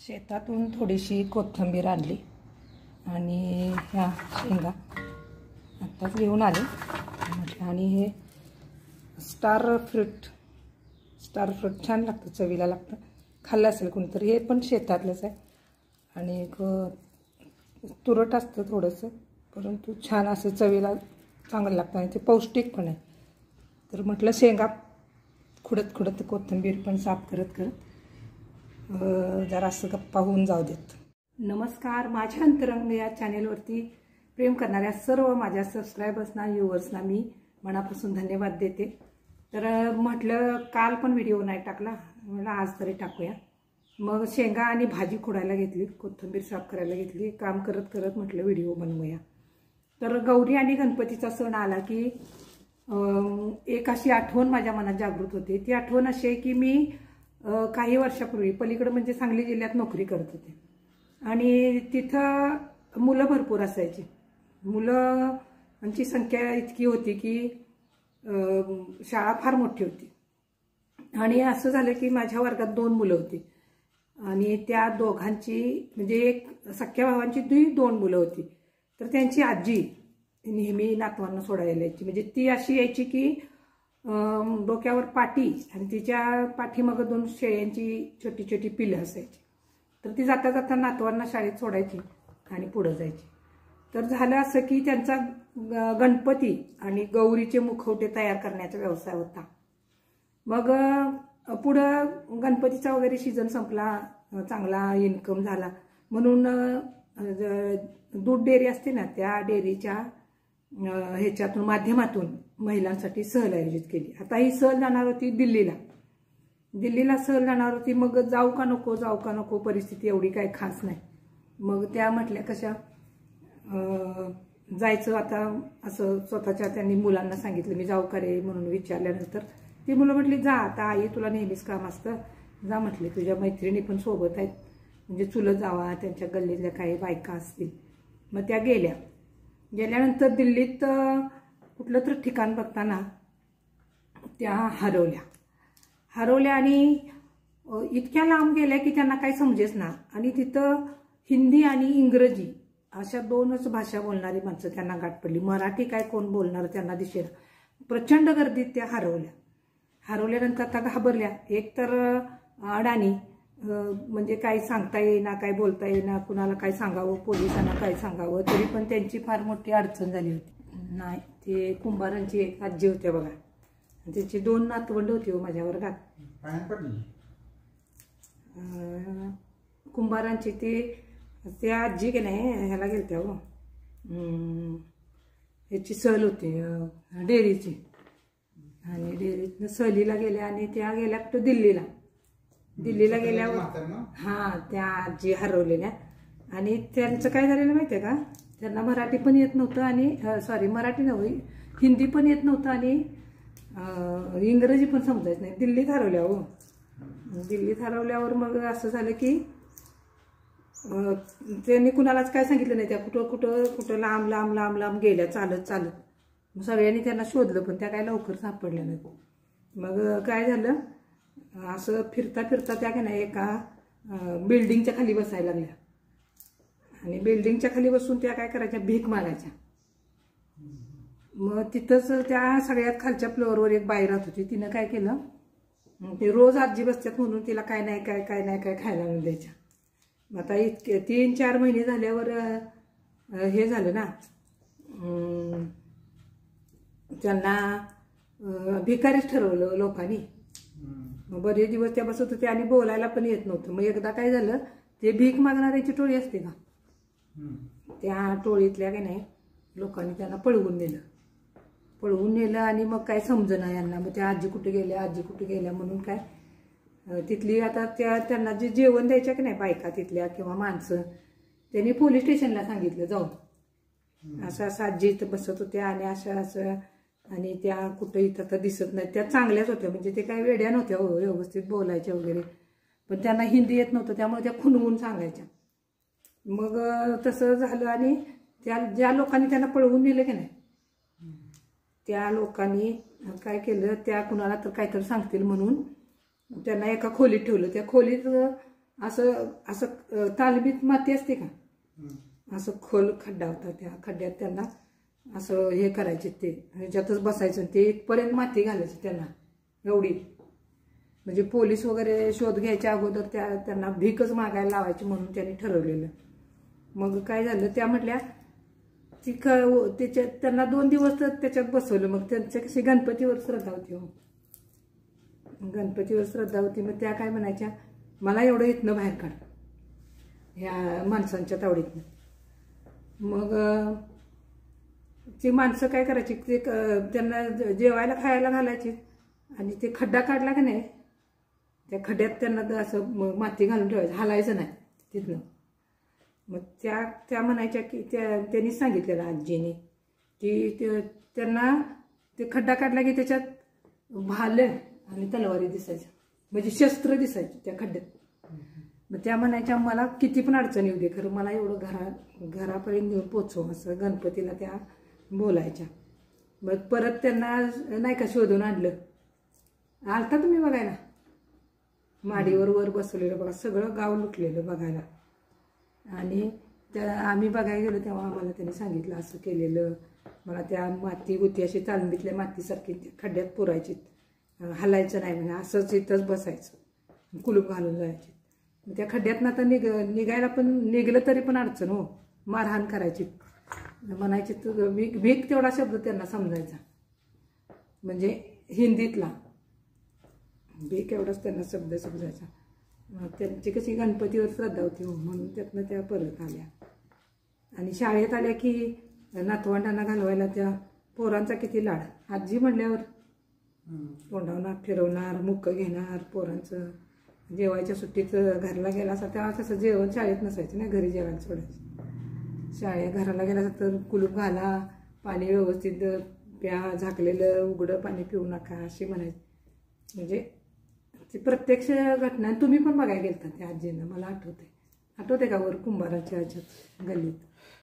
शेतातून थोडीशी कोथिंबीर आणली आणि ह्या शेंगा आत्ताच घेऊन आले आणि हे स्टार फ्रूट छान लागतं, चवीला लागतं. खाल्लं असेल कोणीतरी, हे पण शेतातलंच आहे आणि एक तुरट असतं थोडंसं, परंतु छान असं चवीला चांगलं लागतं आणि ते पौष्टिक पण आहे. तर म्हटलं शेंगा खुडत कोथिंबीर पण साफ करत जरा असं गप्पा होऊन जाऊ देत. नमस्कार, माझ्या अंतरंग या चॅनेलवरती प्रेम करणाऱ्या सर्व माझ्या सबस्क्रायबर्सना, व्ह्यूअर्सना मी मनापासून धन्यवाद देते. तर म्हटलं काल पण व्हिडिओ नाही टाकला, म्हटलं आज तरी टाकूया. मग शेंगा आणि भाजी खोडायला घेतली, कोथिंबीर साफ करायला घेतली. काम करत म्हटलं व्हिडिओ बनवूया. तर गौरी आणि गणपतीचा सण आला की एक अशी आठवण माझ्या मनात जागृत होते. ती आठवण अशी आहे की मी काही वर्षापूर्वी पलीकडे म्हणजे सांगली जिल्ह्यात नोकरी करत होते आणि तिथं मुलं भरपूर असायची. मुलांची संख्या इतकी होती की शाळा फार मोठी होती आणि असं झालं की माझ्या वर्गात 2 मुलं होती आणि त्या दोघांची म्हणजे एक सख्या भावांची 2 मुलं होती. तर त्यांची आजी नेहमी नातवांना सोडायला यायची. म्हणजे ती अशी यायची की डोक्यावर पाटी आणि तिच्या पाठीमागं 2 शेळ्यांची छोटी छोटी पिलं असायची. तर ती जाता जाता नातवांना शाळेत सोडायची आणि पुढे जायची. तर झालं असं की त्यांचा गणपती आणि गौरीचे मुखवटे तयार करण्याचा व्यवसाय होता. मग पुढं गणपतीचा वगैरे सीझन संपला, चांगला इन्कम झाला म्हणून दूध डेअरी असते ना, त्या डेअरीच्या ह्याच्यातून माध्यमातून महिलांसाठी सहल आयोजित केली. आता ही सहल जाणार होती दिल्लीला सहल जाणार होती. मग जाऊ का नको परिस्थिती एवढी काही खास नाही. मग त्या म्हटल्या कशा जायचं आता, असं स्वतःच्या त्यांनी मुलांना सांगितलं. मी जाऊ का रे म्हणून विचारल्यानंतर ती मुलं म्हटली जा, आता आई तुला नेहमीच काम असतं, जा म्हटले. तुझ्या मैत्रिणी पण सोबत आहेत, म्हणजे चुलत जावा, त्यांच्या गल्लीतल्या काही बायका असतील. मग त्या गेल्यानंतर दिल्लीत कुठलं तर ठिकाण बघताना त्या हरवल्या आणि इतक्या लांब गेल्या की त्यांना काही समजेच ना. आणि तिथं हिंदी आणि इंग्रजी अशा 2च भाषा बोलणारी माणसं त्यांना गाठ पडली. मराठी काय कोण बोलणार त्यांना दिसेना. प्रचंड गर्दीत त्या हरवल्यानंतर आता घाबरल्या. एक तर अडाणी, म्हणजे काही सांगता येईना, काय बोलता येईना, कुणाला काय सांगावं, पोलिसांना काय सांगावं. तरी पण त्यांची फार मोठी अडचण झाली होती. नाही, ते कुंभारांची एक आजी होत्या बघा, त्याची 2 नातवंड होती हो माझ्या वर्गात. कुंभारांची त्या आजी की नाही ह्याला गेलत्या हो, ह्याची सहल होती डेअरीची आणि डेअरीतनं सहलीला गेल्या आणि त्या गेल्या कुठं दिल्लीला गेल्यावर त्या आजी हरवलेल्या. आणि त्यांचं काय झालेलं माहितीये का, त्यांना मराठी पण येत नव्हतं आणि मराठी नव्हे, हिंदी पण येत नव्हतं आणि इंग्रजी पण समजायचं नाही. दिल्लीत हरवल्यावर मग असं झालं की त्यांनी कुणालाच काय सांगितलं नाही. त्या कुठं लांब गेल्या चालत. मग सगळ्यांनी त्यांना शोधलं पण त्या काय लवकर सापडल्या नाहीत. मग काय झालं, असं फिरता त्या की नाही एका बिल्डिंगच्या खाली बसायला लागल्या आणि बिल्डिंगच्या खाली बसून त्या काय करायच्या, भीक मागायच्या. मग तिथंच त्या सगळ्यात खालच्या फ्लोअरवर एक बाई राहत होती. तिनं काय केलं, ते रोज आजी बसतात म्हणून तिला काय नाही काय खायला आणून द्यायच्या. आता इतके 3-4 महिने झाल्यावर हे झालं ना, त्यांना भिकारीच ठरवलं लोकांनी. मग बरेच दिवस त्या बसत होते आणि बोलायला पण येत नव्हतं. मग एकदा काय झालं, ते भीक मागणाऱ्याची टोळी असते का, त्या टोळीतल्या काही नाही लोकांनी त्यांना पळवून नेलं आणि मग काय समजेना यांना. मग त्या आजी कुठे गेल्या म्हणून काय तिथली आता त्यांना जे जेवण द्यायच्या की नाही बायका तिथल्या किंवा माणसं, त्यांनी पोलीस स्टेशनला सांगितलं जाऊन असं आजी इथं बसत होत्या आणि असं आणि त्या कुठं इथं तर दिसत नाही. त्या चांगल्याच होत्या, म्हणजे ते काय वेड्या नव्हत्या हो, व्यवस्थित बोलायच्या वगैरे, पण त्यांना हिंदी येत नव्हतं त्यामुळे त्या खुणवून सांगायच्या. मग तसं झालं आणि ज्या लोकांनी त्यांना पळवून नेलं की नाही, त्या लोकांनी काय केलं, त्या कुणाला तर काहीतरी सांगतील म्हणून त्यांना एका खोलीत ठेवलं. त्या खोलीत असं असं तालमीत माती असते का, असं खोल खड्डा होता. त्या खड्ड्यात त्यांना असं हे करायचे, ते ह्याच्यातच बसायचं, ते इथपर्यंत माती घालायची त्यांना एवढी. म्हणजे पोलीस वगैरे शोध घ्यायच्या अगोदर त्यांना भीकच मागायला लावायची म्हणून त्यांनी ठरवलेलं. मग काय झालं, त्या म्हटल्या त्यांना 2 दिवस तर त्याच्यात बसवलं. मग त्यांच्या कशी गणपतीवर श्रद्धा होती, हो गणपतीवर श्रद्धा होती. मग त्या काय म्हणायच्या, मला एवढं इथनं बाहेर काढ ह्या माणसांच्या तावडीतनं. मग ती माणसं काय करायची, ते त्यांना जेवायला खायला घालायची आणि ते खड्डा काढला का नाही, त्या खड्ड्यात त्यांना असं माती घालून ठेवायचं, हालायचं नाही तिथनं. मग त्या म्हणायच्या की त्यांनी सांगितलेलं आजीने की त्यांना ते खड्डा काढला की त्याच्यात भालं आणि तलवारी दिसायच्या, म्हणजे शस्त्र दिसायचे त्या खड्ड्यात. मग त्या म्हणायच्या, मला किती पण अडचण येऊ दे, खरं मला एवढं घरापर्यंत नेऊन पोचव, असं गणपतीला त्या बोलायच्या. मग परत त्यांना नाही का शोधून आणलं. आलता तुम्ही बघायला, माडीवर वर बसवलेलं बघा, सगळं गाव लुटलेलं बघायला. आणि आम्ही बघायला गेलो तेव्हा आम्हाला त्यांनी सांगितलं असं केलेलं. मला त्या माती होती अशी तालमीतल्या मातीसारखी खड्ड्यात पुरायची, हलायचं नाही म्हणजे, असंच इथंच बसायचं, कुलूप घालून जायचे. त्या खड्ड्यातनं आता निघायला पण निघलं तरी पण अडचण, हो मारहाण करायची. म्हणायची तू भीक तेवढा शब्द त्यांना समजायचा, म्हणजे हिंदीतला भीक एवढाच त्यांना शब्द समजायचा. त्यांची कशी गणपतीवर श्रद्धा होती, हो म्हणून त्यातनं त्या परत आल्या. आणि शाळेत आल्या की नातवंडांना घालवायला त्या पोरांचा किती लाड. आजी म्हटल्यावर तोंडावणार फिरवणार, मुक्क घेणार पोरांचं. जेवायच्या सुट्टीत घरला गेला असा तेव्हा कसं जेवण शाळेत नसायचं ना, घरी जेवायला सोडायचं. घराला गेला असं तर कुलूप घाला, पाणी व्यवस्थित प्या, झाकलेलं उघडं पाणी पिऊ नका अशी म्हणायची. म्हणजे ती प्रत्यक्ष घटना. तुम्ही पण बघायला गेलता त्या आजींना, मला आठवते का वर कुंभाराच्या ह्याच्यात गल्लीत.